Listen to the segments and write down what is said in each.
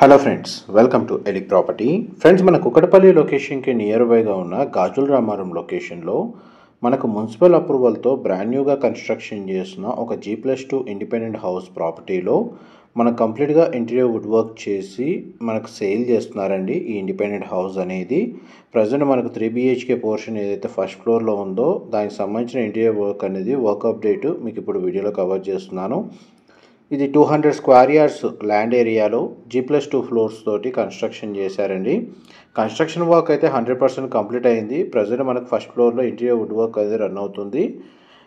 Hello friends, welcome to Eli property. Friends, మన కుకటపల్లి లొకేషన్కి near బైగా ఉన్న గాజుల రామారం లొకేషన్లో మనకు మున్సిపల్ అప్రూవల్తో బ్రాండ్ న్యూగా కన్స్ట్రక్షన్ చేసిన ఒక G+2 ఇండిపెండెంట్ హౌస్ ప్రాపర్టీలో మనకు కంప్లీట్గా ఇంటీరియర్ వుడ్ వర్క్ చేసి మనకు సేల్ చేస్తున్నారండి. ఈ ఇండిపెండెంట్ హౌస్ అనేది ప్రజెంట్ మనకు 3 BHK పోర్షన్ ఏదైతే ఫస్ట్ ఫ్లోర్లో ఉందో దానికి సంబంధించిన ఇంటీరియర్ వర్క్ అనేది వర్క్ అప్డేట్ మీకు ఇప్పుడు వీడియోలో కవర్ చేస్తున్నాను. ఇది 200 స్క్వేర్ యార్డ్స్ ల్యాండ్ ఏరియాలో G+2 ఫ్లోర్స్ తోటి కన్స్ట్రక్షన్ చేశారండి. కన్స్ట్రక్షన్ వర్క్ అయితే 100% కంప్లీట్ అయింది. ప్రజెంట్ మనకు ఫస్ట్ ఫ్లోర్లో ఇంటీరియర్ వుడ్ వర్క్ అనేది రన్ అవుతుంది.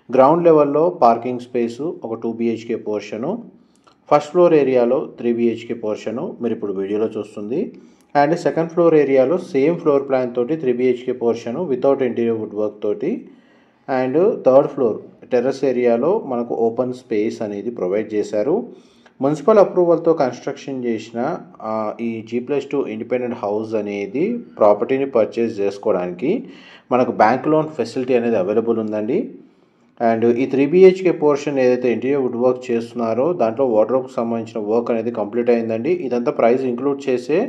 గ్రౌండ్ లెవెల్లో పార్కింగ్ స్పేసు ఒక 2 BHK పోర్షను, ఫస్ట్ ఫ్లోర్ ఏరియాలో 3 BHK పోర్షను మీరు ఇప్పుడు వీడియోలో చూస్తుంది. అండ్ సెకండ్ ఫ్లోర్ ఏరియాలో సేమ్ ఫ్లోర్ ప్లాన్ తోటి 3 BHK portion without interior wood work తోటి. అండ్ థర్డ్ ఫ్లోర్ టెర్రస్ ఏరియాలో మనకు ఓపెన్ స్పేస్ అనేది ప్రొవైడ్ చేశారు. మున్సిపల్ అప్రూవల్తో కన్స్ట్రక్షన్ చేసిన ఈ G+2 ఇండిపెండెంట్ హౌస్ అనేది ప్రాపర్టీని పర్చేస్ చేసుకోవడానికి మనకు బ్యాంక్ లోన్ ఫెసిలిటీ అనేది అవైలబుల్ ఉందండి. అండ్ ఈ 3 BHK పోర్షన్ ఏదైతే ఇంటీరియర్ వుడ్ వర్క్ చేస్తున్నారో దాంట్లో వార్డ్రోబ్కి సంబంధించిన వర్క్ అనేది కంప్లీట్ అయిందండి. ఇదంతా ప్రైస్ ఇంక్లూడ్ చేసే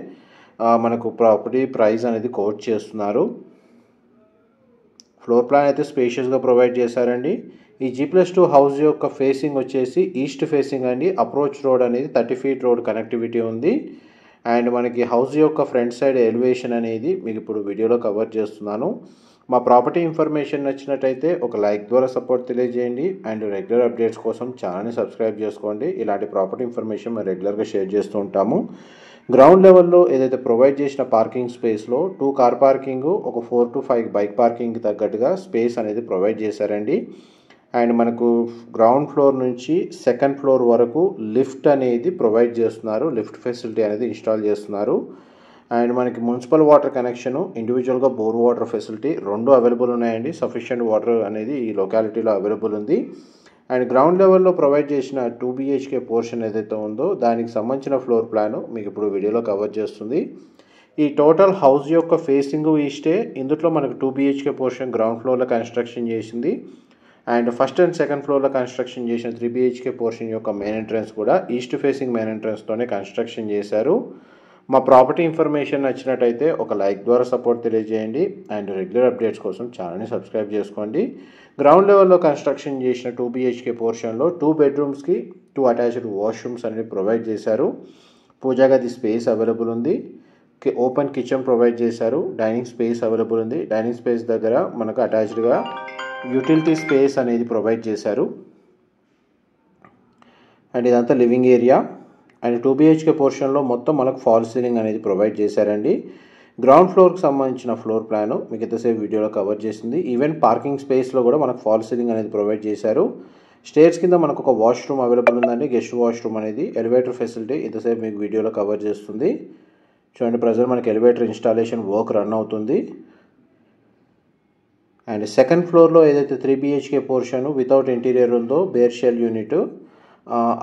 మనకు ప్రాపర్టీ ప్రైస్ అనేది కోట్ చేస్తున్నారు. ఫ్లోర్ ప్లాన్ అయితే స్పేషియస్గా ప్రొవైడ్ చేశారండి. ఈ G+2 హౌస్ యొక్క ఫేసింగ్ వచ్చేసి ఈస్ట్ ఫేసింగ్ అండి. అప్రోచ్ రోడ్ అనేది 30 ఫీట్ రోడ్ కనెక్టివిటీ ఉంది. అండ్ మనకి హౌస్ యొక్క ఫ్రంట్ సైడ్ ఎలివేషన్ అనేది మీకు ఇప్పుడు వీడియోలో కవర్ చేస్తున్నాను. మా ప్రాపర్టీ ఇన్ఫర్మేషన్ నచ్చినట్టయితే ఒక లైక్ ద్వారా సపోర్ట్ తెలియజేయండి. అండ్ రెగ్యులర్ అప్డేట్స్ కోసం ఛానల్ని సబ్స్క్రైబ్ చేసుకోండి. ఇలాంటి ప్రాపర్టీ ఇన్ఫర్మేషన్ మేము రెగ్యులర్గా షేర్ చేస్తూ ఉంటాము. గ్రౌండ్ లెవెల్లో ఏదైతే ప్రొవైడ్ చేసిన పార్కింగ్ స్పేస్లో 2 కార్ పార్కింగ్, ఒక 4 to 5 బైక్ పార్కింగ్కి తగ్గట్టుగా స్పేస్ అనేది ప్రొవైడ్ చేశారండి. అండ్ మనకు గ్రౌండ్ ఫ్లోర్ నుంచి సెకండ్ ఫ్లోర్ వరకు లిఫ్ట్ అనేది ప్రొవైడ్ చేస్తున్నారు. లిఫ్ట్ ఫెసిలిటీ అనేది ఇన్స్టాల్ చేస్తున్నారు. అండ్ మనకి మున్సిపల్ వాటర్ కనెక్షను, ఇండివిజువల్గా బోర్ వాటర్ ఫెసిలిటీ రెండు అవైలబుల్ ఉన్నాయండి. సఫిషియెంట్ వాటర్ అనేది ఈ లొకాలిటీలో అవైలబుల్ ఉంది. అండ్ గ్రౌండ్ లెవెల్లో ప్రొవైడ్ చేసిన 2 BHK పోర్షన్ ఏదైతే ఉందో దానికి సంబంధించిన ఫ్లోర్ ప్లాను మీకు ఇప్పుడు వీడియోలో కవర్ చేస్తుంది. ఈ టోటల్ హౌస్ యొక్క ఫేసింగ్ ఈస్టే. ఇందులో మనకు 2 BHK పోర్షన్ గ్రౌండ్ ఫ్లోర్లో కన్స్ట్రక్షన్ చేసింది. అండ్ ఫస్ట్ అండ్ సెకండ్ ఫ్లోర్లో కన్స్ట్రక్షన్ చేసిన 3 BHK పోర్షన్ యొక్క మెయిన్ ఎంట్రన్స్ కూడా ఈస్ట్ ఫేసింగ్ మెయిన్ ఎంట్రన్స్తోనే కన్స్ట్రక్షన్ చేశారు. మా ప్రాపర్టీ ఇన్ఫర్మేషన్ నచ్చినట్టయితే ఒక లైక్ ద్వారా సపోర్ట్ తెలియజేయండి. అండ్ రెగ్యులర్ అప్డేట్స్ కోసం ఛానల్ని సబ్స్క్రైబ్ చేసుకోండి. గ్రౌండ్ లెవెల్లో కన్స్ట్రక్షన్ చేసిన 2 BHK పోర్షన్లో 2 బెడ్రూమ్స్కి 2 అటాచ్డ్ వాష్రూమ్స్ అనేవి ప్రొవైడ్ చేశారు. పూజా గది స్పేస్ అవైలబుల్ ఉంది. ఓపెన్ కిచెన్ ప్రొవైడ్ చేశారు. డైనింగ్ స్పేస్ అవైలబుల్ ఉంది. డైనింగ్ స్పేస్ దగ్గర మనకు అటాచ్డ్గా యూటిలిటీ స్పేస్ అనేది ప్రొవైడ్ చేశారు. అండ్ ఇదంతా లివింగ్ ఏరియా. అండ్ 2 BHK పోర్షన్లో మొత్తం మనకు ఫాల్ సీలింగ్ అనేది ప్రొవైడ్ చేశారండి. గ్రౌండ్ ఫ్లోర్కి సంబంధించిన ఫ్లోర్ ప్లాను మీకు ఎంతసేపు వీడియోలో కవర్ చేసింది. ఈవెన్ పార్కింగ్ స్పేస్లో కూడా మనకు ఫాల్ సీలింగ్ అనేది ప్రొవైడ్ చేశారు. స్టేర్స్ కింద మనకు ఒక వాష్రూమ్ అవైలబుల్ ఉందండి. గెస్ట్ వాష్రూమ్ అనేది ఎలివేటర్ ఫెసిలిటీ ఎంతసేపు మీకు వీడియోలో కవర్ చేస్తుంది. చూడండి, ప్రజెంట్ మనకి ఎలివేటర్ ఇన్స్టాలేషన్ వర్క్ రన్ అవుతుంది. అండ్ సెకండ్ ఫ్లోర్లో ఏదైతే 3 BHK పోర్షన్ వితౌట్ ఇంటీరియర్ ఉందో బేర్ షెల్ యూనిట్,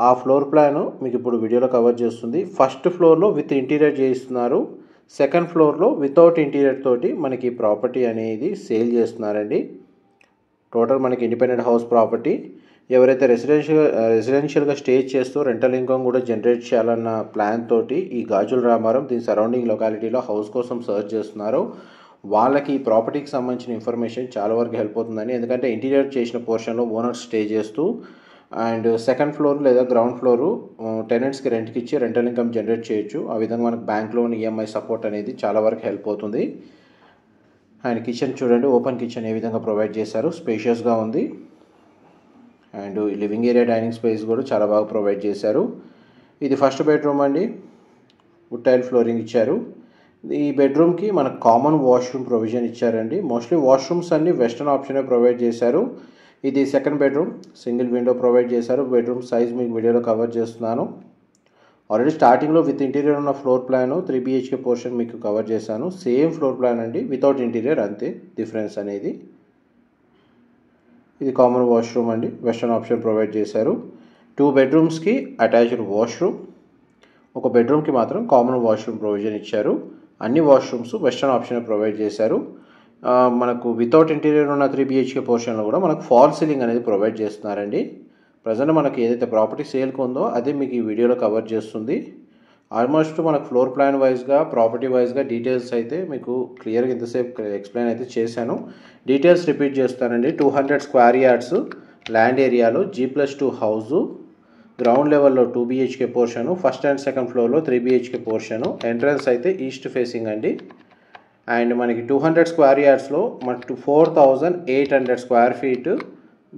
ఆ ఫ్లోర్ ప్లాను మీకు ఇప్పుడు వీడియోలో కవర్ చేస్తుంది. ఫస్ట్ ఫ్లోర్లో విత్ ఇంటీరియర్ చేయిస్తున్నారు. సెకండ్ ఫ్లోర్లో వితౌట్ ఇంటీరియర్ తోటి మనకి ప్రాపర్టీ అనేది సేల్ చేస్తున్నారండి. టోటల్ మనకి ఇండిపెండెంట్ హౌస్ ప్రాపర్టీ. ఎవరైతే రెసిడెన్షియల్గా స్టే చేస్తూ రెంటల్ ఇన్కమ్ కూడా జనరేట్ చేయాలన్న ప్లాన్ తోటి ఈ గాజుల రామారం దీని సరౌండింగ్ లొకాలిటీలో హౌస్ కోసం సర్చ్ చేస్తున్నారో వాళ్ళకి ఈ ప్రాపర్టీకి సంబంధించిన ఇన్ఫర్మేషన్ చాలా వరకు హెల్ప్ అవుతుందని. ఎందుకంటే ఇంటీరియర్ చేసిన పోర్షన్లో ఓనర్ స్టే చేస్తూ అండ్ సెకండ్ ఫ్లోర్ లేదా గ్రౌండ్ ఫ్లోరు టెనెంట్స్కి రెంట్కి ఇచ్చి రెంటల్ ఇన్కమ్ జనరేట్ చేయొచ్చు. ఆ విధంగా మనకు బ్యాంక్ లోన్, EMI సపోర్ట్ అనేది చాలా వరకు హెల్ప్ అవుతుంది. అండ్ కిచెన్ చూడండి, ఓపెన్ కిచెన్ ఏ విధంగా ప్రొవైడ్ చేశారు. స్పేషియస్గా ఉంది. And living area, dining space కూడా చాలా బాగా ప్రొవైడ్ చేశారు. ఇది ఫస్ట్ బెడ్రూమ్ అండి. వుడ్ టైల్ ఫ్లోరింగ్ ఇచ్చారు. ఈ బెడ్రూమ్కి మనకు కామన్ వాష్రూమ్ ప్రొవిజన్ ఇచ్చారండి. మోస్ట్లీ వాష్రూమ్స్ అన్ని వెస్టర్న్ ఆప్షనే ప్రొవైడ్ చేశారు. ఇది second bedroom, single window provide చేశారు. బెడ్రూమ్ సైజ్ మీకు వీడియోలో కవర్ చేస్తున్నాను. ఆల్రెడీ స్టార్టింగ్లో విత్ ఇంటీరియర్ ఉన్న ఫ్లోర్ ప్లాను 3 BHK పోర్షన్ మీకు కవర్ చేశాను. సేమ్ ఫ్లోర్ ప్లాన్ అండి, వితౌట్ ఇంటీరియర్, అంతే డిఫరెన్స్ అనేది. ఇది కామన్ వాష్రూమ్ అండి, వెస్టర్న్ ఆప్షన్ ప్రొవైడ్ చేశారు. 2 బెడ్రూమ్స్కి అటాచ్డ్ వాష్రూమ్, ఒక బెడ్రూమ్కి మాత్రం కామన్ వాష్రూమ్ ప్రొవిజన్ ఇచ్చారు. అన్ని వాష్రూమ్స్ వెస్టర్న్ ఆప్షన్ ప్రొవైడ్ చేశారు. మనకు వితౌట్ ఇంటీరియర్ ఉన్న 3 BHK పోర్షన్లో కూడా మనకు ఫాల్ సీలింగ్ అనేది ప్రొవైడ్ చేస్తున్నారండి. ప్రజెంట్ మనకి ఏదైతే ప్రాపర్టీ సేల్కి ఉందో అదే మీకు ఈ వీడియోలో కవర్ చేస్తుంది. ఆల్మోస్ట్ మనకు ఫ్లోర్ ప్లాన్ వైజ్గా ప్రాపర్టీ వైజ్గా డీటెయిల్స్ అయితే మీకు క్లియర్గా ఇంతసేపు ఎక్స్ప్లెయిన్ అయితే చేశాను. డీటెయిల్స్ రిపీట్ చేస్తానండి. 200 స్క్వేర్ యార్డ్స్ ల్యాండ్ ఏరియాలో G+2 హౌజు, గ్రౌండ్ లెవెల్లో 2 BHK portion, first and second ఫ్లోర్లో 3 BHK పోర్షను, ఎంట్రన్స్ అయితే ఈస్ట్ ఫేసింగ్ అండి. అండ్ మనకి 200 స్క్వేర్ యార్డ్స్లో మనకు 4800 స్క్వేర్ ఫీట్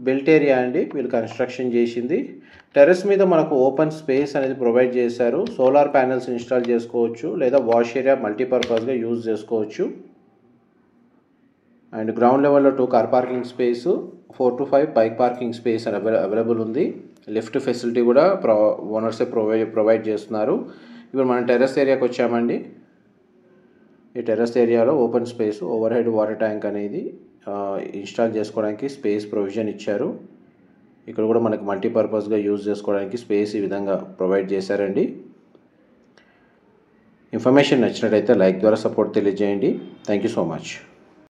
బిల్ట్ ఏరియా అండి వీళ్ళు కన్స్ట్రక్షన్ చేసింది. టెర్రస్ మీద మనకు ఓపెన్ స్పేస్ అనేది ప్రొవైడ్ చేశారు. సోలార్ ప్యానెల్స్ ఇన్స్టాల్ చేసుకోవచ్చు లేదా వాష్ ఏరియా మల్టీపర్పస్గా యూజ్ చేసుకోవచ్చు. అండ్ గ్రౌండ్ లెవెల్లో 2 car parking space, 4 to 5 bike parking space available ఉంది. లిఫ్ట్ ఫెసిలిటీ కూడా ఓనర్సే ప్రొవైడ్ చేస్తున్నారు. ఇప్పుడు మనం టెర్రస్ ఏరియాకి వచ్చామండి. ఈ టెర్రస్ ఏరియాలో open space, over head water tank అనేది ఇన్స్టాల్ చేసుకోవడానికి స్పేస్ ప్రొవిజన్ ఇచ్చారు. ఇక్కడ కూడా మనకి మల్టీపర్పస్గా యూజ్ చేసుకోవడానికి స్పేస్ ఈ విధంగా ప్రొవైడ్ చేశారండి. ఇన్ఫర్మేషన్ నచ్చినట్టయితే లైక్ ద్వారా సపోర్ట్ తెలియజేయండి. Thank you so much.